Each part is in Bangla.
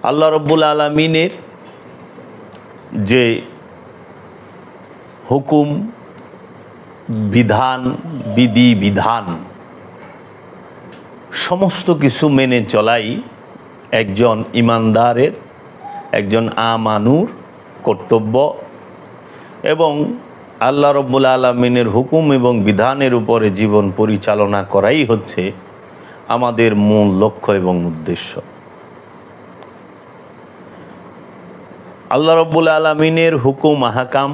আল্লাহ রব্বুল আলামিনের যে হুকুম, বিধান, বিধি বিধান সমস্ত কিছু মেনে চলাই একজন ইমানদারের, একজন আমানুর কর্তব্য। এবং আল্লাহ রব্বুল আলামিনের হুকুম এবং বিধানের উপরে জীবন পরিচালনা করাই হচ্ছে আমাদের মূল লক্ষ্য এবং উদ্দেশ্য। আল্লাহ রব্বুল আলামিনের হুকুম, আহকাম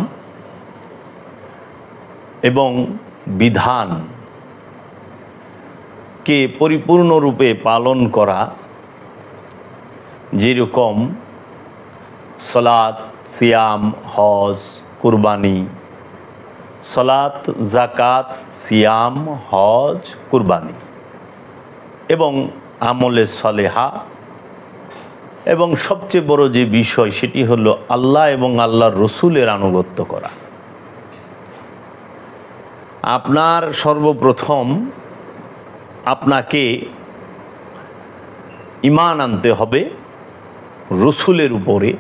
এবং বিধানকে পরিপূর্ণরূপে পালন করা, যেরকম সালাত, সিয়াম, হজ, কুরবানি, সালাত, যাকাত, সিয়াম, হজ, কুরবানি এবং আমলে সালেহা, এবং সবচেয়ে বড় যে বিষয় সেটি হলো আল্লাহ এবং আল্লাহর রসুলের আনুগত্য করা। আপনার সর্বপ্রথম আপনাকে ঈমান আনতে হবে রসুলের উপরে,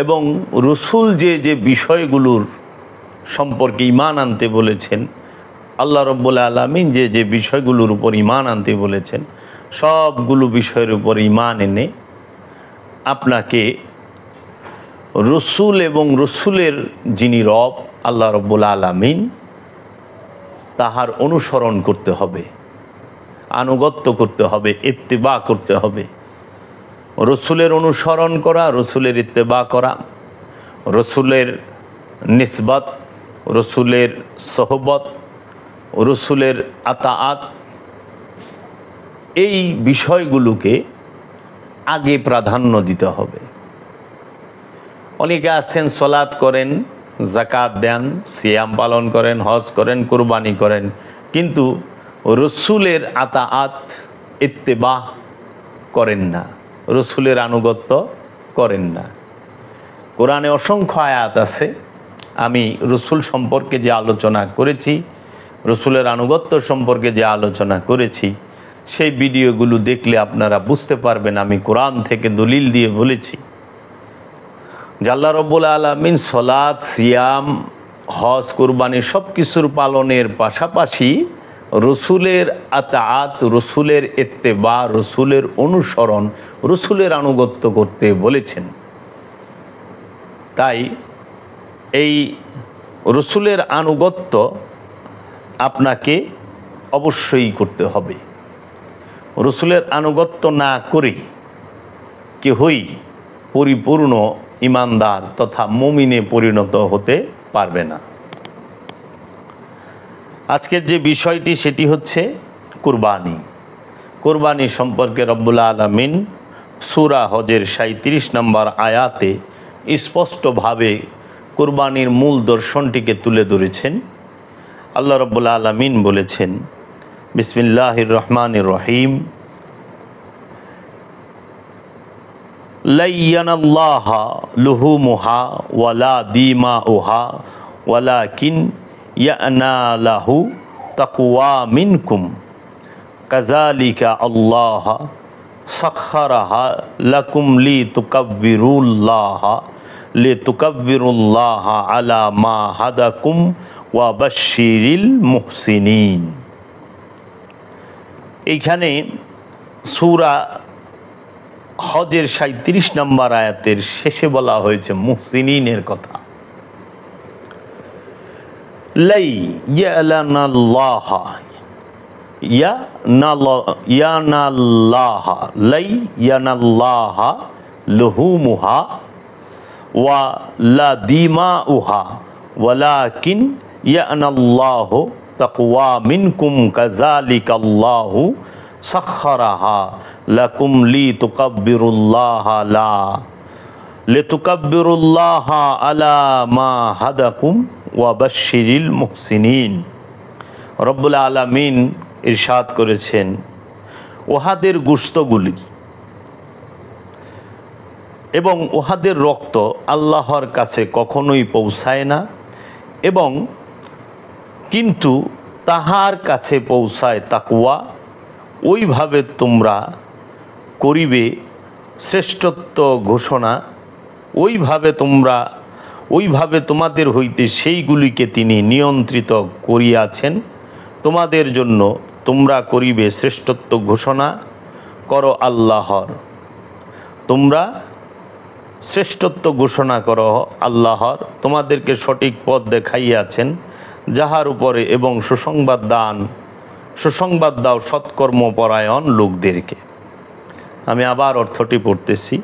এবং রসুল যে যে বিষয়গুলোর সম্পর্কে ঈমান আনতে বলেছেন, আল্লাহ রব্বুল আলামিন যে যে বিষয়গুলোর উপর ঈমান আনতে বলেছেন, সবগুলো বিষয়ের উপর ঈমান এনে আপনাকে রসুল এবং রসুলের যিনি রব আল্লাহ রব্বুল আলামিন তাহার অনুসরণ করতে হবে, আনুগত্য করতে হবে, ইত্তেবা করতে হবে। রসুলের অনুসরণ করা, রসুলের ইত্তেবা করা, রসুলের নিসবত, রসুলের সোহবত, রসুলের আতাআত, এই বিষয়গুলোকে আগে প্রাধান্য দিতে হবে। অনেকে আছেন সালাত করেন, যাকাত দেন, সিয়াম পালন করেন, হজ করেন, কুরবানি করেন, কিন্তু রসুলের আতাআত, ইত্তেবা করেন না, রসুলের আনুগত্য করেন না। কোরআনে অসংখ্য আয়াত আছে। আমি রসুল সম্পর্কে যে আলোচনা করেছি, রসুলের আনুগত্য সম্পর্কে যে আলোচনা করেছি, সেই ভিডিওগুলো দেখলে আপনারা বুঝতে পারবেন আমি কোরআন থেকে দলিল দিয়ে বলেছি যে আল্লাহ রব্বুল আলামিন সালাত, সিয়াম, হজ, কুরবানি সব কিছুর পালনের পাশাপাশি রসুলের আতাআত, রসুলের ইত্তেবা, রসুলের অনুসরণ, রসুলের আনুগত্য করতে বলেছেন। তাই এই রসুলের আনুগত্য আপনাকে অবশ্যই করতে হবে। রসুলের আনুগত্য না করে কেহই পরিপূর্ণ ইমানদার তথা মুমিনে পরিণত হতে পারবে না। আজকের যে বিষয়টি সেটি হচ্ছে কুরবানি। কুরবানি সম্পর্কে রব্বুল আলামিন সূরা হজের ৩৭ নম্বর আয়াতে স্পষ্টভাবে কুরবানির মূল দর্শনটিকে তুলে ধরেছেন। আল্লাহ রব্বুল আলামিন বলেছেন, বিসমিল্লাহির রহমানির রহিম, লা ইয়ানাল্লাহা লুহুমুহা ওয়ালা দিমাউহা ওয়ালাকিন ইয়ানালাহু তাকওয়া মিনকুম কাযালিকা আল্লাহ সাখখারাহা লাকুম লিতুকাব্বিরুল্লাহা আলা মা হাদাকুম ওয়া বাশশিরিল মুহসিনিন। এইখানে সূরা হজের ৩৭ নম্বর আয়াতের শেষে বলা হয়েছে মুহসিনিনের কথা। লাই ইয়ানাল্লাহা ইয়ানাল্লাহা লাই ইয়ানাল্লাহা লুহুমুহা ওয়া লা দিমাউহা ওয়ালাকিন ইয়ানাল্লাহু তাকওয়া মিনকুম কাযালিকাল্লাহু সাখখারাহা লাকুম লিতুকাব্বিরুল্লাহা আলা মা হাদাকুম ওয়া বাশশিরিল মুহসিনিন। রব্বুল আলামিন ইরশাদ করেছেন, ওহাদের গোশতগুলি এবং ওহাদের রক্ত আল্লাহর কাছে কখনোই পৌঁছায় না, এবং কিন্তু তাহার কাছে পৌঁছায় তাকওয়া। ওইভাবে তোমরা করিবে শ্রেষ্ঠত্ব ঘোষণা, ওইভাবে তোমাদের হইতে সেইগুলিকে তিনি নিয়ন্ত্রিত করিয়াছেন তোমাদের জন্য। তোমরা করিবে শ্রেষ্ঠত্ব ঘোষণা করো আল্লাহর, তোমরা শ্রেষ্ঠত্ব ঘোষণা করো আল্লাহর, তোমাদেরকে সঠিক পথ দেখাইয়াছেন যাহার উপরে, এবং সুসংবাদ দাও সৎকর্মপরায়ণ লোকদেরকে। আমি আবার অর্থটি পড়তেছি।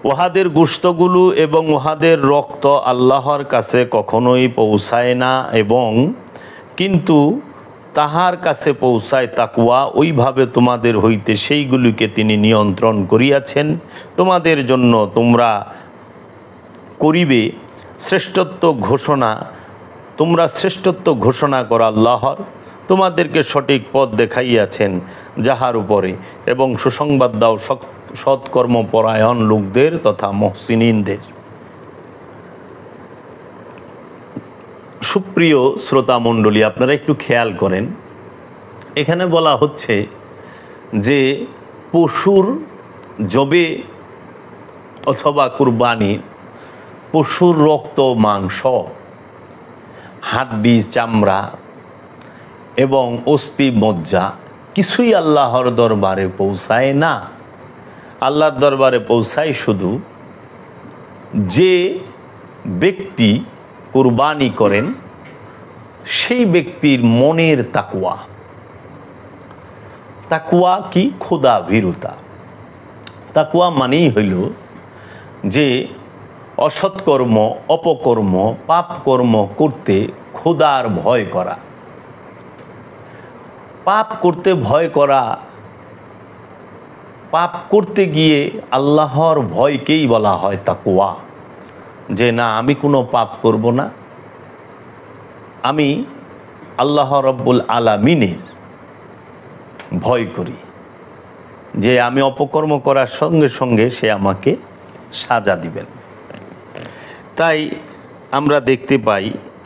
উহাদের গোশতগুলো এবং উহাদের রক্ত আল্লাহর কাছে কখনোই পৌঁছায় না, এবং কিন্তু তাহার কাছে পৌঁছায় তাকওয়া, ওইভাবে তোমাদের হইতে সেইগুলিকে তিনি নিয়ন্ত্রণ করিয়াছেন তোমাদের জন্য। তোমরা করিবে শ্রেষ্ঠত্ব ঘোষণা, তোমরা শ্রেষ্ঠত্ব ঘোষণা করো আল্লাহর, তোমাদেরকে সঠিক পথ দেখাইয়াছেন যাহার উপরে, এবং সুসংবাদ দাও সৎকর্মপরায়ণ লোকদের তথা মুহসিনিনদের। সুপ্রিয় শ্রোতা মণ্ডলী, আপনারা একটু খেয়াল করেন, এখানে বলা হচ্ছে যে পশুর জবে অথবা কুরবানির পশুর রক্ত, মাংস, হাড্ডি, চামড়া এবং অস্থি মজ্জা কিছুই আল্লাহর দরবারে পৌঁছায় না। আল্লাহর দরবারে পৌঁছায় শুধু যে ব্যক্তি কুরবানি করেন সেই ব্যক্তির মনের তাকওয়া। তাকওয়া কি? খোদা ভীরুতা। তাকওয়া মানেই হইল যে অসৎকর্ম, অপকর্ম, পাপ কর্ম করতে খোদার ভয় করা। পাপ করতে ভয় করা, পাপ করতে গিয়ে আল্লাহর ভয়কেই বলা হয় তাকওয়া। যে না, আমি কোনো পাপ করব না, আমি আল্লাহ রব্বুল আলামিনের ভয় করি, যে আমি অপকর্ম করার সঙ্গে সঙ্গে সে আমাকে সাজা দিবেন। তাই আমরা দেখতে পাই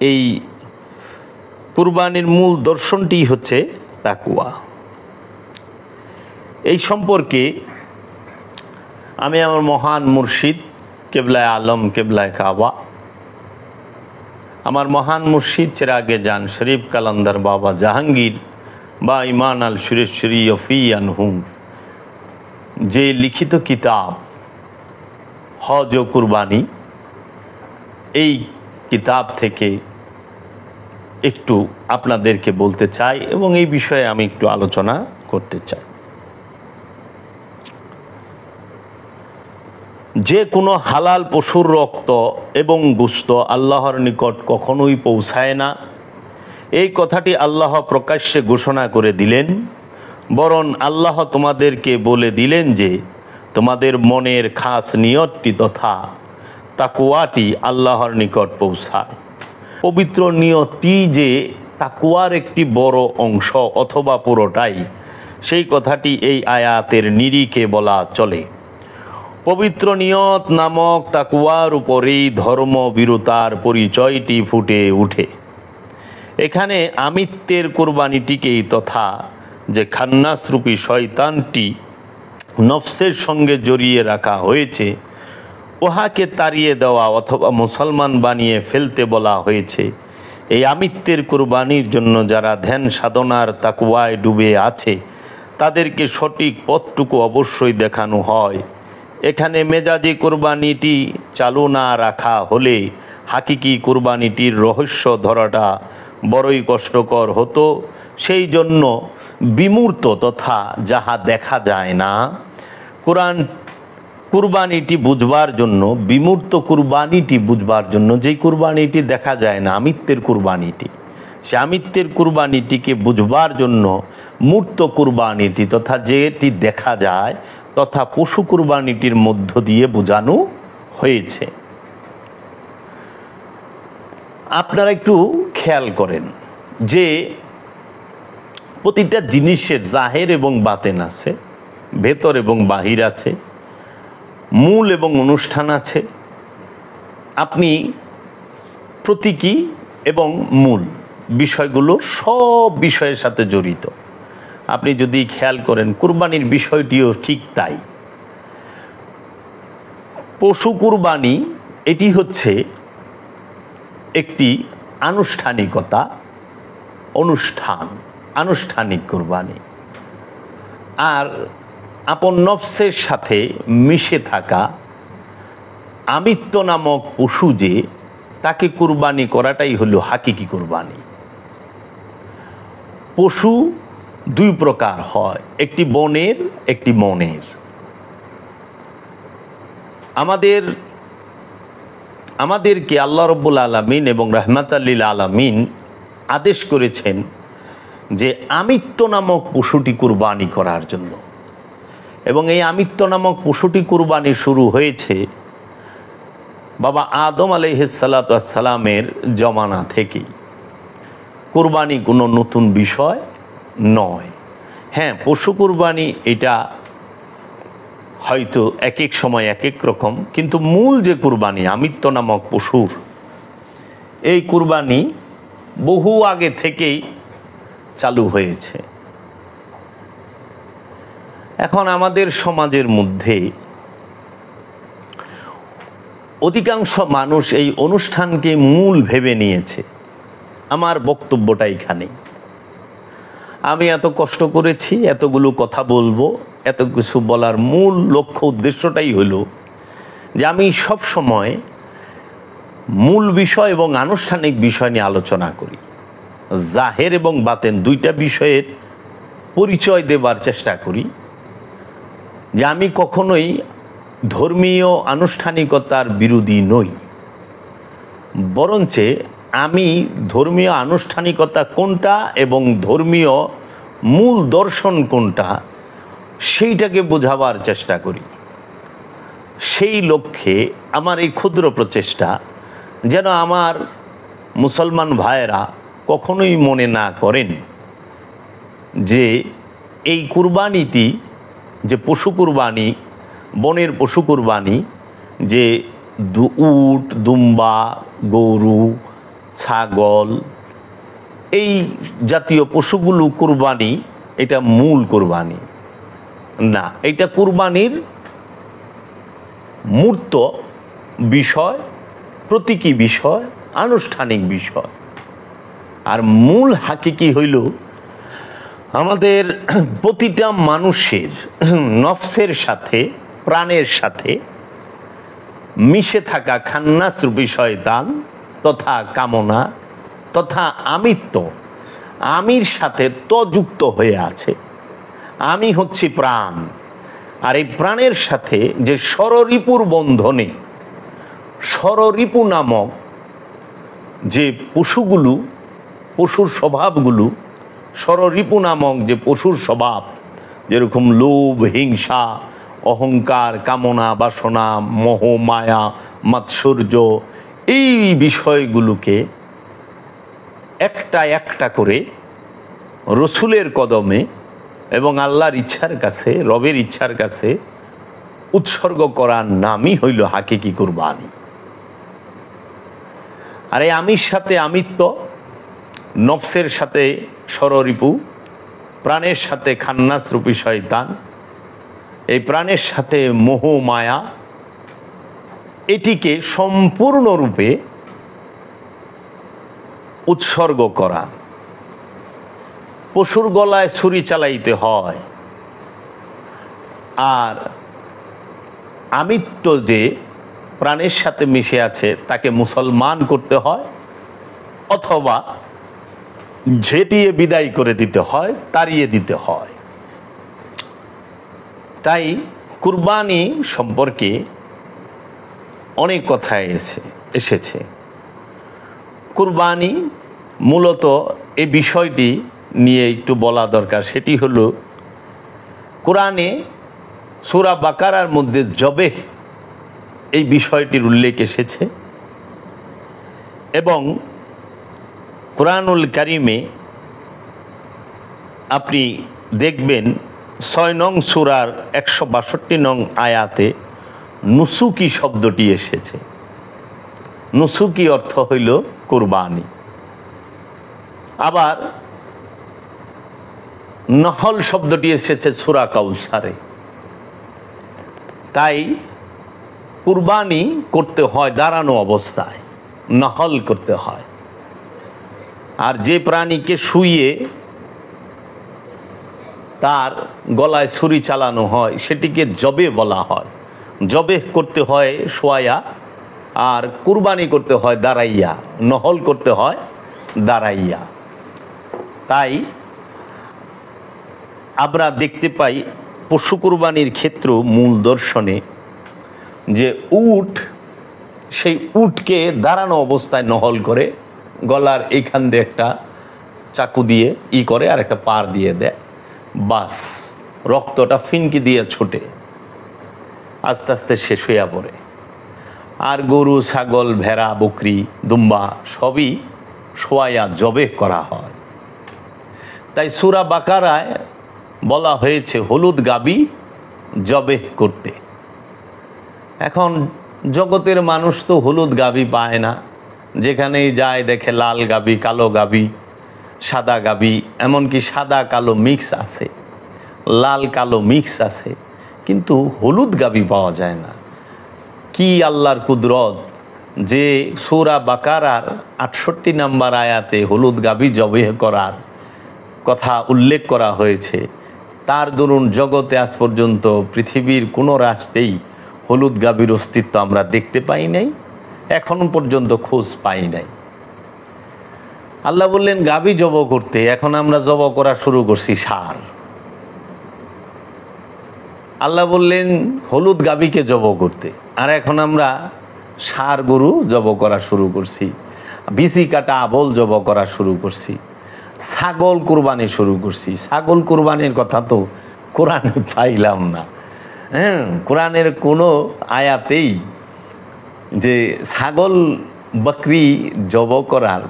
এই কুরবানির মূল দর্শনটি হচ্ছে তাকওয়া। এই সম্পর্কে আমি আমার মহান মুর্শিদ কেবলায় আলম, কেবলায় কাবা, আমার মহান মুর্শিদ চেরাগে জান শরীফ কালান্দার বাবা জাহাঙ্গীর বা ইমান আল সুরেশ্বরী ফি আনহুম যে লিখিত কিতাব হজ ও কুরবানি, এই কিতাব থেকে একটু আপনাদেরকে বলতে চাই এবং এই বিষয়ে আমি একটু আলোচনা করতে চাই। যে কোনো হালাল পশুর রক্ত এবং গোশত আল্লাহর নিকট কখনোই পৌঁছায় না, এই কথাটি আল্লাহ প্রকাশ্যে ঘোষণা করে দিলেন। বরং আল্লাহ তোমাদেরকে বলে দিলেন যে তোমাদের মনের খাস নিয়তটি তথা তাকওয়াটি আল্লাহর নিকট পৌঁছায়। পবিত্র নিয়তটি যে তাকওয়ার একটি বড় অংশ অথবা পুরোটাই, সেই কথাটি এই আয়াতের নিরিখে বলা চলে। পবিত্র নিয়ত নামক তাকওয়ার উপরেই ধর্মভীরুতার পরিচয়টি ফুটে ওঠে। এখানে আমিত্বের কুরবানিটিকেই তথা যে খান্নাসরূপী শয়তানটি নফসের সঙ্গে জড়িয়ে রাখা হয়েছে, উহাকে তাড়িয়ে দেওয়া অথবা মুসলমান বানিয়ে ফেলতে বলা হয়েছে। এই আমিত্বের কুরবানির জন্য যারা ধ্যান সাধনার তাকওয়ায় ডুবে আছে তাদেরকে সঠিক পথটুকু অবশ্যই দেখানো হয়। এখানে মেজাজি কুরবানিটি চালু না রাখা হলে হাকিকি কুরবানিটির রহস্য ধরাটা বড়ই কষ্টকর হতো। সেই জন্য বিমূর্ত তথা যাহা দেখা যায় না কুরবানিটি বুঝবার জন্য, বিমূর্ত কুরবানিটি বুঝবার জন্য, যেই কুরবানিটি দেখা যায় না আমিত্বের কুরবানিটি, সে আমিত্বের কুরবানিটিকে বুঝবার জন্য মূর্ত কুরবানিটি তথা যেটি দেখা যায় তথা পশু কুরবানিটির মধ্য দিয়ে বোঝানো হয়েছে। আপনারা একটু খেয়াল করেন যে প্রতিটা জিনিসের জাহের এবং বাতেন আছে, ভেতর এবং বাহির আছে, মূল এবং অনুষ্ঠান আছে। আপনি প্রতীকী এবং মূল বিষয়গুলো সব বিষয়ের সাথে জড়িত। আপনি যদি খেয়াল করেন কুরবানির বিষয়টিও ঠিক তাই। পশু কুরবানি এটি হচ্ছে একটি আনুষ্ঠানিকতা, আনুষ্ঠানিক কুরবানি। আর আপন নফসের সাথে মিশে থাকা আমিত্ব নামক পশু যে, তাকে কুরবানি করাটাই হলো হাকিকি কুরবানি। পশু দুই প্রকার হয়, একটি বনের, একটি মনের। আমাদেরকে আল্লাহ রাব্বুল আলামিন এবং রাহমাতাল লিল আলামিন আদেশ করেছেন যে আমিত্ব নামক পশুটি কুরবানি করার জন্য। এবং এই আমিত্ব নামক পশুটি কুরবানি শুরু হয়েছে বাবা আদম আলাইহিস সালাতু ওয়াস সালামের জমানা থেকেই। কুরবানি কোনো নতুন বিষয় নয়। হ্যাঁ, পশু কুরবানি এটা হয়তো এক এক সময় এক এক রকম, কিন্তু মূল যে কুরবানি আমিত্ব নামক পশুর, এই কুরবানি বহু আগে থেকেই চালু হয়েছে। এখন আমাদের সমাজের মধ্যে অধিকাংশ মানুষ এই অনুষ্ঠানকে মূল ভেবে নিয়েছে। আমার বক্তব্যটা এখানেই। আমি এত কষ্ট করেছি, এতগুলো কথা বলবো, এত কিছু বলার মূল লক্ষ্য উদ্দেশ্যটাই হলো যে আমি সব সময় মূল বিষয় এবং আনুষ্ঠানিক বিষয় নিয়ে আলোচনা করি। জাহের এবং বাতেন দুইটা বিষয়ের পরিচয় দেবার চেষ্টা করি, যে আমি কখনোই ধর্মীয় আনুষ্ঠানিকতার বিরোধী নই, বরঞ্চ আমি ধর্মীয় আনুষ্ঠানিকতা কোনটা এবং ধর্মীয় মূল দর্শন কোনটা সেইটাকে বোঝাবার চেষ্টা করি। সেই লক্ষ্যে আমার এই ক্ষুদ্র প্রচেষ্টা, যেন আমার মুসলমান ভাইয়েরা কখনোই মনে না করেন যে এই কুরবানিটি, যে পশু কুরবানি, বনের পশু কুরবানি, যে উট, দুম্বা, গরু, ছাগল, এই জাতীয় পশুগুলো কুরবানি, এটা মূল কুরবানি না। এটা কুরবানির মূর্ত বিষয়, প্রতীকী বিষয়, আনুষ্ঠানিক বিষয়। আর মূল হাকিকি হইল আমাদের প্রতিটা মানুষের নফসের সাথে, প্রাণের সাথে মিশে থাকা খান্নাস রূপী শয়তান তথা কামনা তথা আমিত্ব, আমির সাথে যুক্ত হয়ে আছে। আমি হচ্ছি প্রাণ, আর এই প্রাণের সাথে যে ষড়রিপুর বন্ধনে, ষড়রিপু নামক যে পশুগুলো, পশুর স্বভাবগুলো, ষড়রিপু নামক যে পশুর স্বভাব, যেরকম লোভ, হিংসা, অহংকার, কামনা, বাসনা, মোহ, মায়া, মাৎসর্য, এই বিষয়গুলোকে একটা একটা করে রসুলের কদমে এবং আল্লাহর ইচ্ছার কাছে, রবের ইচ্ছার কাছে উৎসর্গ করার নামই হইল হাকিকি কুরবানি। আর এই আমির সাথে আমিত্ব, নফসের সাথে ষড়রিপু, প্রাণের সাথে খান্নাস রূপী শয়তান, এই প্রাণের সাথে মোহ মায়া, এটিকে সম্পূর্ণরূপে উৎসর্গ করা। পশুর গলায় ছুরি চালাইতে হয়, আর আমিত্ব যে প্রাণের সাথে মিশে আছে তাকে মুসলমান করতে হয়, অথবা ঝেঁটিয়ে বিদায় করে দিতে হয়, তাড়িয়ে দিতে হয়। তাই কুরবানি সম্পর্কে অনেক কথা এসেছে। কুরবানি মূলত এই বিষয়টি নিয়ে একটু বলা দরকার। সেটি হলো কোরআনে সূরা বাকারার মধ্যে জবেহ এই বিষয়টির উল্লেখ এসেছে, এবং কুরআনুল কারিমে আপনি দেখবেন 6 নং সূরার 162 নং আয়াতে নুসুকি শব্দটি এসেছে। নুসুকি অর্থ হইল কুরবানি। আবার নহল শব্দটি এসেছে সূরা কাউসারে। তাই কুরবানি করতে হয় দাঁড়ানো অবস্থায়, নহল করতে হয়। আর যে প্রাণীকে শুইয়ে তার গলায় ছুরি চালানো হয় সেটিকে জবে বলা হয়। জবে করতে হয় শোয়া, আর কুরবানি করতে হয় দাঁড়াইয়া, নহল করতে হয় দাঁড়াইয়া। তাই আমরা দেখতে পাই পশু কুরবানির ক্ষেত্র মূল দর্শনে যে উট, সেই উটকে দাঁড়ানো অবস্থায় নহল করে, গলার এইখান দিয়ে একটা চাকু দিয়ে করে আর একটা পার দিয়ে দেয়, বাস রক্তটা ফিনকি দিয়ে ছোটে, আস্তে আস্তে শেষ হইয়া পড়ে। আর গরু, ছাগল, ভেড়া, বকরি, দুম্বা সবই শোয়া জবে করা হয়। তাই সূরা বাকারায় বলা হয়েছে হলুদ গাবি জবে করতে। এখন জগতের মানুষ তো হলুদ গাবি পায় না, যেখানেই যায় দেখে লাল গাবি, কালো গাবি, সাদা গাবি, এমনকি সাদা কালো মিক্স আছে, লাল কালো মিক্স আছে, কিন্তু হলুদ গাবি পাওয়া যায় না। কি আল্লাহর কুদরত যে সূরা বাকারার 68 নম্বর আয়াতে হলুদ গাবি জবে করার কথা উল্লেখ করা হয়েছে, তার দরুন জগতে আজ পর্যন্ত পৃথিবীর কোনো রাষ্ট্রেই হলুদ গাবির অস্তিত্ব আমরা দেখতে পাই নাই, এখন পর্যন্ত খোঁজ পাই নাই। আল্লাহ বললেন গাবি জব করতে, এখন আমরা জব করা শুরু করছি ষাঁড়। আল্লাহ বললেন হলুদ গাবিকে জব করতে, আর এখন আমরা ষাঁড় গরু জব করা শুরু করছি, বিচি কাটা আবল জব করা শুরু করছি, ছাগল কুরবানি শুরু করছি। ছাগল কুরবানির কথা তো কোরআনে পাইলাম না। কোরআনের কোনো আয়াতেই যে ছাগল বকরি জব করার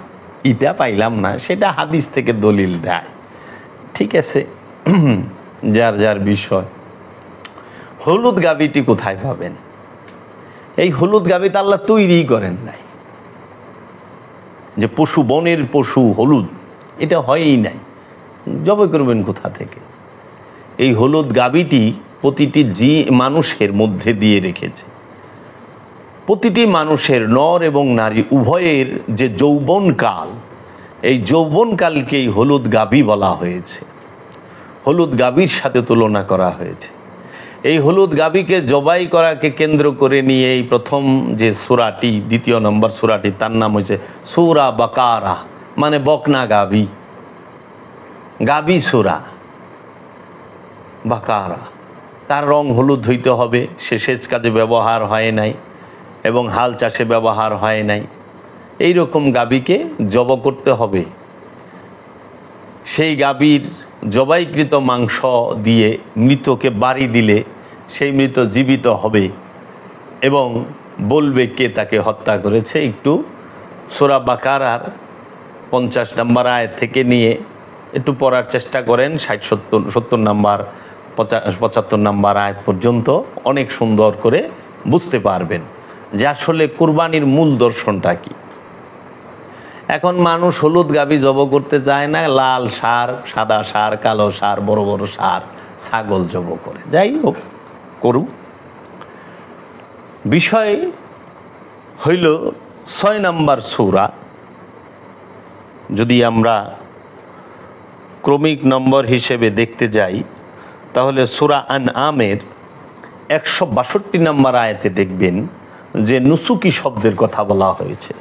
ইটা পাইলাম না, সেটা হাদিস থেকে দলিল দেয়। ঠিক আছে, যার যার বিষয়। হলুদ গাবিটি কোথায় পাবেন? এই হলুদ গাবি তো আল্লাহ তৈরি করেন নাই, যে পশু, বনের পশু হলুদ, এটা হয়ই নাই। জবাই করবেন কোথা থেকে? এই হলুদ গাবিটি প্রতিটি মানুষের মধ্যে দিয়ে রেখেছে। প্রতিটি মানুষের, নর এবং নারী উভয়ের যে যৌবনকাল, এই যৌবনকালকেই হলুদ গাবি বলা হয়েছে, হলুদ গাবির সাথে তুলনা করা হয়েছে। এই হলুদ গাবিকে জবাই করাকে কেন্দ্র করে নিয়ে এই প্রথম যে সূরাটি, 2 নম্বর সূরাটি, তার নাম হয়েছে সূরা বাকারা, মানে বকনা গাবি, গাবি সূরা বাকারা। তার রং হলুদ হইতে হবে, সে সেচ কাজে ব্যবহার হয় নাই এবং হাল চাষে ব্যবহার হয় নাই। এই রকম গাবিকে জব করতে হবে। সেই গাবির জবাইকৃত মাংস দিয়ে মৃতকে বাড়ি দিলে সেই মৃত জীবিত হবে এবং বলবে কে তাকে হত্যা করেছে। একটু সূরা বাকারার 50 নম্বর আয়াত থেকে নিয়ে একটু পড়ার চেষ্টা করেন, 60-70 নম্বর 75 নম্বর আয়াত পর্যন্ত অনেক সুন্দর করে বুঝতে পারবেন যে আসলে কুরবানির মূল দর্শনটা কি। এখন মানুষ হলুদ গাবি জব করতে চায় না, লাল ষাঁড়, সাদা ষাঁড়, কালো ষাঁড়, বড় বড় ষাঁড়, ছাগল জব করে। যাই হোক, করুক। বিষয় হইল 6 নম্বর সূরা। যদি আমরা ক্রমিক নম্বর হিসেবে দেখতে যাই তাহলে সূরা আনআমের 162 নম্বর আয়াতে দেখবেন যে নুসুকি শব্দের কথা বলা হয়েছে।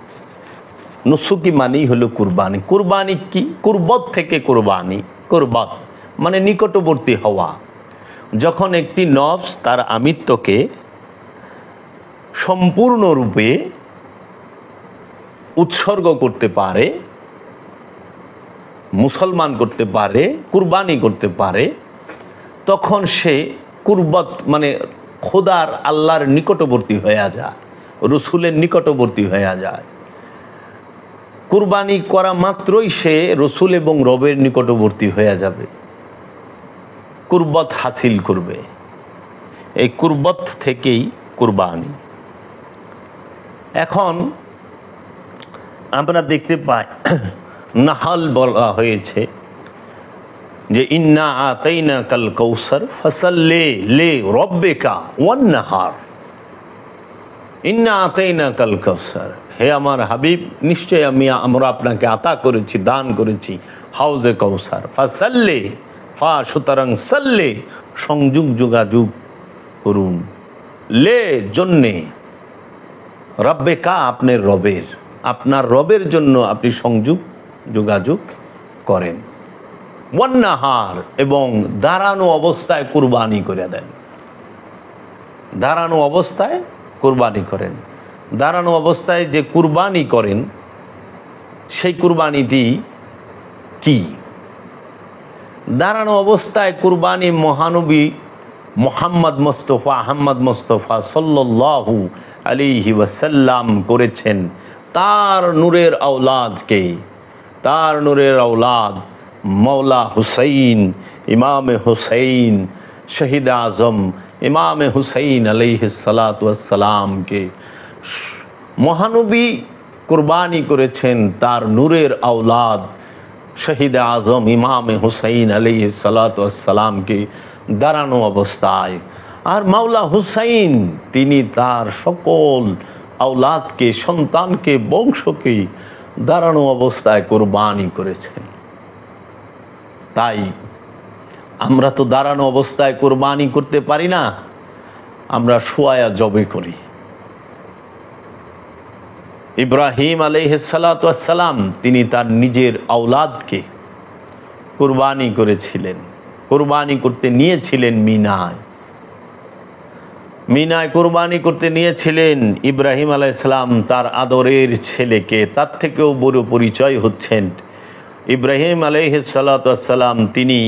নুসুকি মানেই হলো কুরবানি। কুরবানি কি? কুরবত থেকে কুরবানি। কুরবত মানে নিকটবর্তী হওয়া। যখন একটি নফস তার আমিত্বকে সম্পূর্ণরূপে উৎসর্গ করতে পারে, মুসলমান করতে পারে, কুরবানি করতে পারে, তখন সে কুরবত মানে খোদার, আল্লাহর নিকটবর্তী হয়ে যায়, রসুলের নিকটবর্তী হয়ে যায়। কুরবানি করা মাত্রই সে রসুল এবং রবের নিকটবর্তী হয়ে যাবে, কুরবত হাসিল করবে। এই কুরবত থেকেই কুরবানি। এখন আমরা দেখতে পাই নাহাল বলা হয়েছে, যে ইন্না আতাইনা কাল কৌসার ফাসাল্লি লি রব্বিকা ওয়ান্নাহার, ইন্না আতাইনা কাল কৌসার, হে আমার হাবিব নিশ্চয় আমরা আপনাকে আতা করেছি, দান করেছি হাউজে কৌসার। ফাসাল্লি, ফা সুতরাং সাল্লি সংযোগ যোগাযোগ করুন, লে জন্যে, রব্বিকা আপনার রবের, আপনার রবের জন্য আপনি সংযোগ যোগাযোগ করেন। ওয়ান্নাহার এবং দাঁড়ানো অবস্থায় কুরবানি করে দেন, দাঁড়ানো অবস্থায় কুরবানি করেন। দাঁড়ানো অবস্থায় যে কুরবানি করেন সেই কুরবানিটি কি? দাঁড়ানো অবস্থায় কুরবানি মহানবী মুহাম্মদ মুস্তাফা আহমদ মুস্তাফা সাল্লাল্লাহু আলাইহি ওয়াসাল্লাম করেছেন তার নূরের আওলাদকে, তার নূরের আওলাদ মৌলা হুসাইন, ইমামে হুসাইন, শহীদ আজম ইমামে হুসাইন আলাইহিস সালাতু ওয়াস সালামকে মহানবী কুরবানি করেছেন তার নূরের আওলাদ শহীদ আজম ইমামে হুসাইন আলাইহিস সালাতু ওয়াস সালামকে দাঁড়ানো অবস্থায়। আর মাওলা হুসাইন তিনি তার সকল আওলাদকে, সন্তানকে, বংশকে দাঁড়ানো অবস্থায় কুরবানি করেছেন। তাই আমরা তো দাঁড়ানো অবস্থায় কুরবানি করতে পারি না, আমরা শুয়ায়া জবে করি। ইব্রাহিম আলাইহিস সালাতু ওয়াস সালাম তিনি তার নিজের আওলাদকে কুরবানি করেছিলেন, কুরবানি করতে নিয়েছিলেন মিনায়, মিনায় কুরবানি করতে নিয়েছিলেন। ইব্রাহিম আলাইহিস সালাম তার আদরের ছেলেকে, তার থেকেও বড় পরিচয় হচ্ছেন ইব্রাহিম আলাইহিস সালাতু ওয়াস সালাম তিনি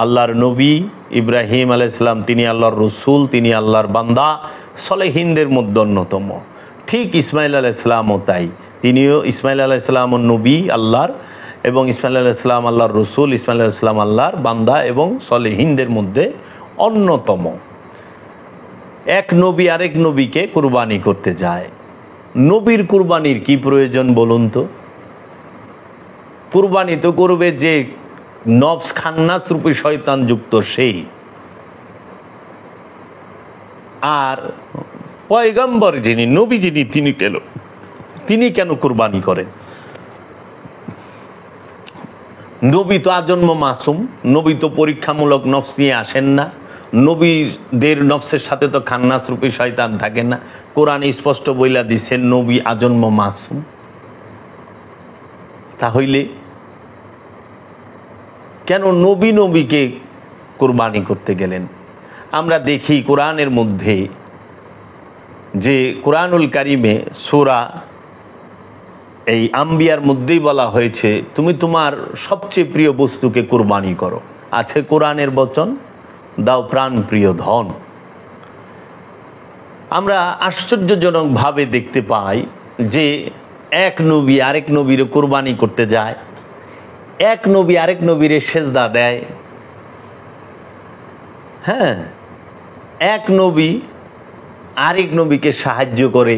আল্লাহর নবী, ইব্রাহিম আলাইহিস সালাম তিনি আল্লাহর রসুল, তিনি আল্লাহর বান্দা, সলেহিনদের মধ্যে অন্যতম। ঠিক ইসমাইল আলাইহিস সালামও তাই, তিনিও ইসমাইল আলাইহিস সালাম নবী আল্লাহর, এবং ইসমাইল আলাইহিস সালাম আল্লাহর রসুল, ইসমাইল আলাইহিস সালাম আল্লাহর বান্দা এবং সলেহিনদের মধ্যে অন্যতম। এক নবী আরেক নবীকে কুরবানি করতে যায়, নবীর কুরবানির কি প্রয়োজন বলুন তো? কুরবানি তো করবে যে নফস খান্নাস রূপী শয়তান যুক্ত সেই, আর পয়গম্বর যিনি, নবী যিনি, তিনি কেন কুরবানি করেন? নবী তো আজন্ম মাসুম, নবী তো পরীক্ষামূলক নফস নিয়ে আসেন না, নবীদের নফসের সাথে তো খান্নাস রূপী শয়তান থাকে না। কোরআনে স্পষ্ট বইলা দিছেন নবী আজন্ম মাসুম। তাহলে কেন নবীকে কুরবানি করতে গেলেন? আমরা দেখি কোরআনের মধ্যে যে কোরআনুল কারিমে সূরা এই আম্বিয়ার মধ্যেই বলা হয়েছে তুমি তোমার সবচেয়ে প্রিয় বস্তুকে কুরবানি করো। আছে কোরআনের বচন, দাও প্রাণ প্রিয় ধন। আমরা আশ্চর্যজনকভাবে দেখতে পাই যে এক নবী আরেক নবীর কুরবানি করতে যায়, এক নবী আরেক নবীরে সেজদা দেয়। হ্যাঁ, এক নবী আরেক নবীকে সাহায্য করে।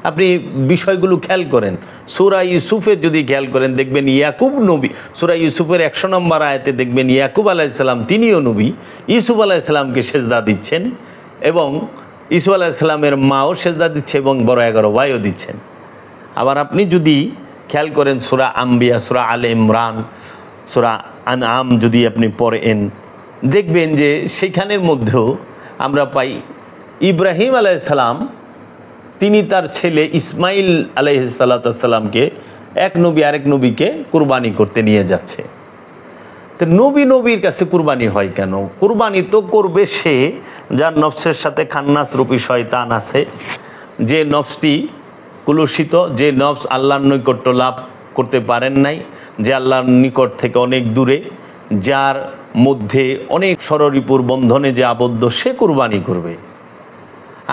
আপনি বিষয়গুলো খেয়াল করেন, সূরা ইউসুফের যদি খেয়াল করেন দেখবেন ইয়াকুব নবী, সূরা ইউসুফের 100 নম্বর আয়াতে দেখবেন ইয়াকুব আলাইহিস সালাম তিনিও নবী, ইউসুফ আলাইহিস সালামকে সেজদা দিচ্ছেন এবং ইউসুফ আলাইহিস সালামের মাও সেজদা দিচ্ছে এবং বড় 11 ভাইও দিচ্ছেন। আবার আপনি যদি খেয়াল করেন সূরা আম্বিয়া, সূরা আলে ইমরান, সূরা আনআম যদি আপনি পড়েন দেখবেন যে সেইখানের মধ্যেও আমরা পাই ইব্রাহিম আলাইহিস সালাম তিনি তার ছেলে ইসমাইল আলাইহিস সালামকে এক নবী আরেক নবীকে কুরবানি করতে নিয়ে যাচ্ছে। তো নবীর কাছে কুরবানি হয় কেন? কুরবানি তো করবে সে যার নফসের সাথে খান্নাস রূপী শয়তান আছে, যে নফসটি কুলুষিত, যে নফস আল্লাহর নৈকট্য লাভ করতে পারেন নাই, যে আল্লাহর নিকট থেকে অনেক দূরে, যার মধ্যে অনেক ষড়রিপুর বন্ধনে যে আবদ্ধ, সে কুরবানি করবে।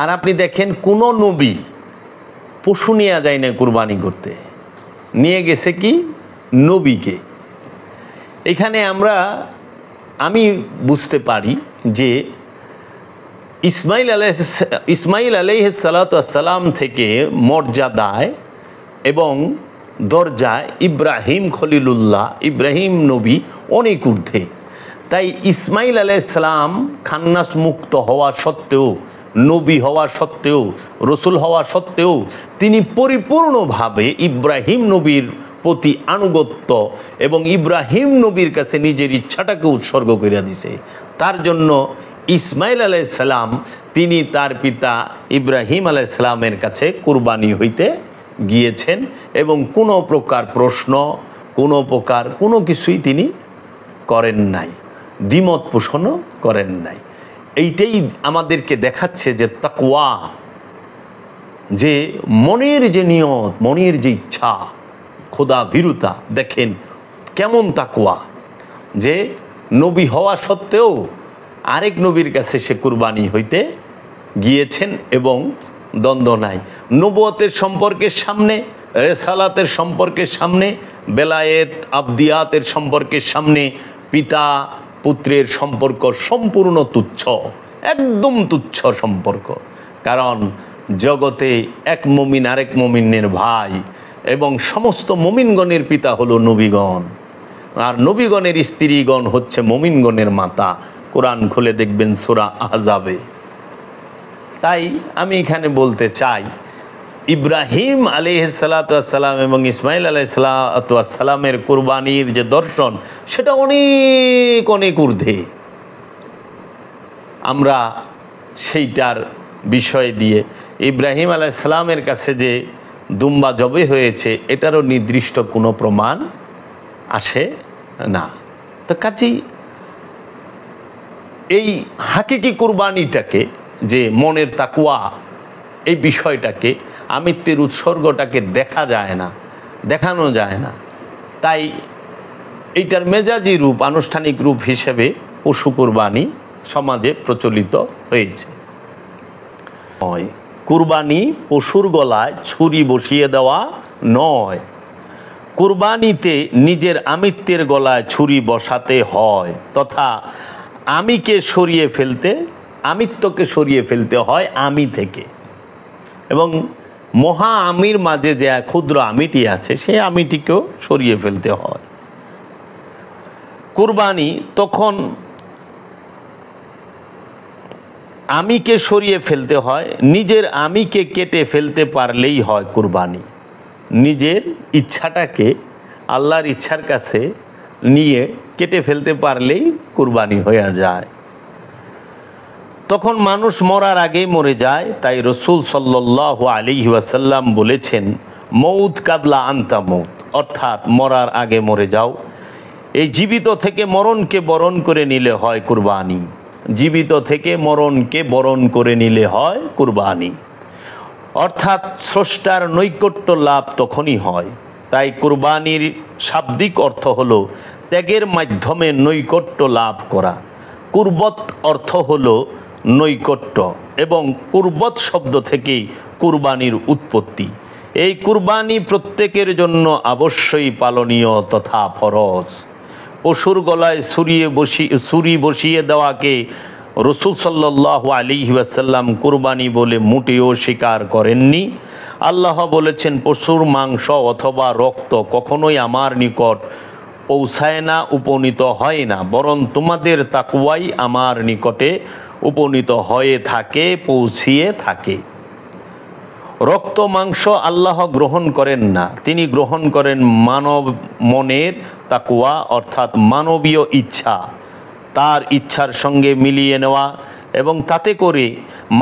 আর আপনি দেখেন কোন নবী পশু নিয়ে যায় না কুরবানি করতে, নিয়ে গেছে কি নবীকে। এখানে আমি বুঝতে পারি যে ইসমাইল আলাইহিস সালাম থেকে মর্যাদায় এবং দরজায় ইব্রাহিম খলিলুল্লাহ, ইব্রাহিম নবী অনেক ঊর্ধ্বে। তাই ইসমাইল আলাইহিসসালাম খান্নাস মুক্ত হওয়া সত্ত্বেও, নবী হওয়া সত্ত্বেও, রসুল হওয়া সত্ত্বেও তিনি পরিপূর্ণভাবে ইব্রাহিম নবীর প্রতি আনুগত্য এবং ইব্রাহিম নবীর কাছে নিজের ইচ্ছাটাকে উৎসর্গ করে দিছে। তার জন্য ইসমাইল আলাইহিসসালাম তিনি তার পিতা ইব্রাহিম আলাইহিসসালামের কাছে কুরবানি হইতে গিয়েছেন এবং কোনো প্রকার প্রশ্ন, কোনো প্রকার কোনো কিছুই তিনি করেন নাই, দ্বিমত পোষণও করেন নাই। এইটাই আমাদেরকে দেখাচ্ছে যে তাকওয়া, যে মনের যে নিয়ত, মনের যে ইচ্ছা, খোদা ভীরুতা, দেখেন কেমন তাকওয়া, যে নবী হওয়া সত্ত্বেও আরেক নবীর কাছে সে কুরবানি হইতে গিয়েছেন এবং দ্বন্দ্ব নাই। নবুয়তের সম্পর্কের সামনে, রেসালাতের সম্পর্কের সামনে, বেলায়েত আবদিয়াতের সম্পর্কের সামনে পিতা পুত্রের সম্পর্ক সম্পূর্ণ তুচ্ছ, একদম তুচ্ছ সম্পর্ক। কারণ জগতে এক মুমিন আরেক মুমিনের ভাই এবং সমস্ত মুমিনগণের পিতা হলো নবীগণ, আর নবীগণের স্ত্রীগণ হচ্ছে মুমিনগণের মাতা। কোরআন খুলে দেখবেন সূরা আহজাবে। তাই আমি এখানে বলতে চাই, ইব্রাহিম আলাইহিসসালাম এবং ইসমাইল আলাইহিসসালামের কুরবানির যে দর্শন, সেটা অনেক অনেক ঊর্ধ্বে। আমরা সেইটার বিষয় দিয়ে ইব্রাহিম আলাইহিসসালামের কাছে যে দুম্বা জবে হয়েছে, এটারও নির্দিষ্ট কোনো প্রমাণ আসে না। তো কাজেই এই হাকিকি কুরবানিটাকে, যে মনের তাকওয়া, এই বিষয়টাকে, আমিত্বের উৎসর্গটাকে দেখা যায় না, দেখানো যায় না। তাই এইটার মেজাজি রূপ, আনুষ্ঠানিক রূপ হিসেবে পশু কুরবানি সমাজে প্রচলিত হয়েছে। কুরবানি পশুর গলায় ছুরি বসিয়ে দেওয়া নয়। কুরবানিতে নিজের আমিত্বের গলায় ছুরি বসাতে হয়, তথা আমিকে সরিয়ে ফেলতে, আমিত্বকে সরিয়ে ফেলতে হয় আমি থেকে, এবং মহা আমির মাঝে যে ক্ষুদ্র আমিটি আছে সেই আমিটিকেও সরিয়ে ফেলতে হয়। কুরবানি তখন আমিকে সরিয়ে ফেলতে হয়, নিজের আমিকে কেটে ফেলতে পারলেই হয় কুরবানি। নিজের ইচ্ছাটাকে আল্লাহর ইচ্ছার কাছে নিয়ে কেটে ফেলতে পারলেই কুরবানি হয়ে যায়। তখন মানুষ মরার আগেই মরে যায়। তাই রসুল সাল্লাল্লাহু আলাইহি ওয়াসাল্লাম বলেছেন, মৌত কাবলা আনতা মৌত, অর্থাৎ মরার আগে মরে যাও। এই জীবিত থেকে মরণকে বরণ করে নিলে হয় কুরবানি, জীবিত থেকে মরণকে বরণ করে নিলে হয় কুরবানি, অর্থাৎ স্রষ্টার নৈকট্য লাভ তখনই হয়। তাই কুরবানির শাব্দিক অর্থ হলো ত্যাগের মাধ্যমে নৈকট্য লাভ করা। কুরবত অর্থ হলো নৈকট্য, এবং কুরবত শব্দ থেকেই কুরবানির উৎপত্তি। এই কুরবানি প্রত্যেকের জন্য অবশ্যই পালনীয় তথা ফরজ। পশুর গলায় ছুরি বসিয়ে দেওয়াকে রসুল সাল্লাল্লাহু আলাইহি ওয়াসাল্লাম কুরবানি বলে মোটেও স্বীকার করেননি। আল্লাহ বলেছেন, পশুর মাংস অথবা রক্ত কখনোই আমার নিকট পৌঁছায় না, উপনীত হয় না, বরং তোমাদের তাকওয়াই আমার নিকটে উপনীত হয়ে থাকে, পৌঁছিয়ে থাকে। রক্ত মাংস আল্লাহ গ্রহণ করেন না, তিনি গ্রহণ করেন মানব মনের তাকওয়া, অর্থাৎ মানবীয় ইচ্ছা, তার ইচ্ছার সঙ্গে মিলিয়ে নেওয়া এবং তাতে করে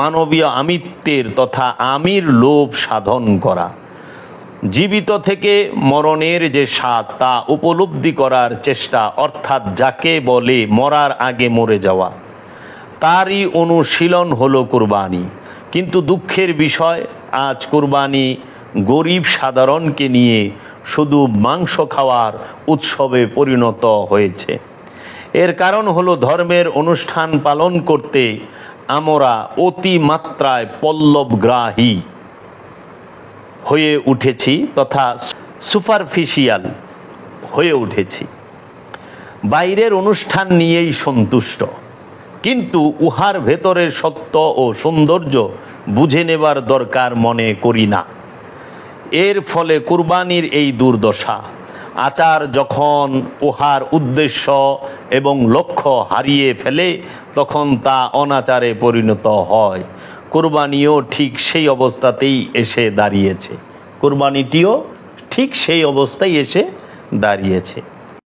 মানবীয় আমিত্বের তথা আমির লোভ সাধন করা। জীবিত থেকে মরণের যে স্বাদ তা উপলব্ধি করার চেষ্টা, অর্থাৎ যাকে বলে মরার আগে মরে যাওয়া, তারই অনুশীলন হলো কুরবানি। কিন্তু দুঃখের বিষয়, আজ কুরবানি গরিব সাধারণকে নিয়ে শুধু মাংস খাওয়ার উৎসবে পরিণত হয়েছে। এর কারণ হলো ধর্মের অনুষ্ঠান পালন করতে আমরা অতিমাত্রায় পল্লবগ্রাহী হয়ে উঠেছি তথা সুপারফিশিয়াল হয়ে উঠেছি। বাইরের অনুষ্ঠান নিয়েই সন্তুষ্ট, কিন্তু উহার ভেতরের সত্য ও সৌন্দর্য বুঝে নেবার দরকার মনে করি না। এর ফলে কুরবানির এই দুর্দশা। আচার যখন উহার উদ্দেশ্য এবং লক্ষ্য হারিয়ে ফেলে তখন তা অনাচারে পরিণত হয়। কোরবানিও ঠিক সেই অবস্থাতেই এসে দাঁড়িয়েছে, কোরবানিটিও ঠিক সেই অবস্থায় এসে দাঁড়িয়েছে।